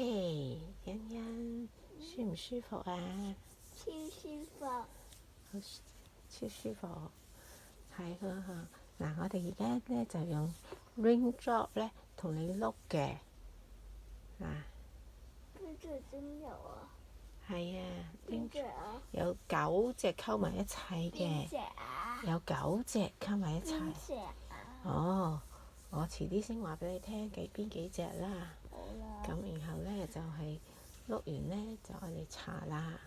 嘿，欣欣舒唔舒服啊？超舒服。好超舒服，係啊！嗱，我哋而家咧就用 Raindrop 咧同你碌嘅，嗱，邊隻真有啊？係啊，邊隻啊？有9隻溝埋一齊嘅，邊隻啊？有9隻溝埋一齊。邊隻啊？哦，我遲啲先話俾你聽邊幾隻啦。好啦。咁然後咧就係碌完咧就我哋搽啦。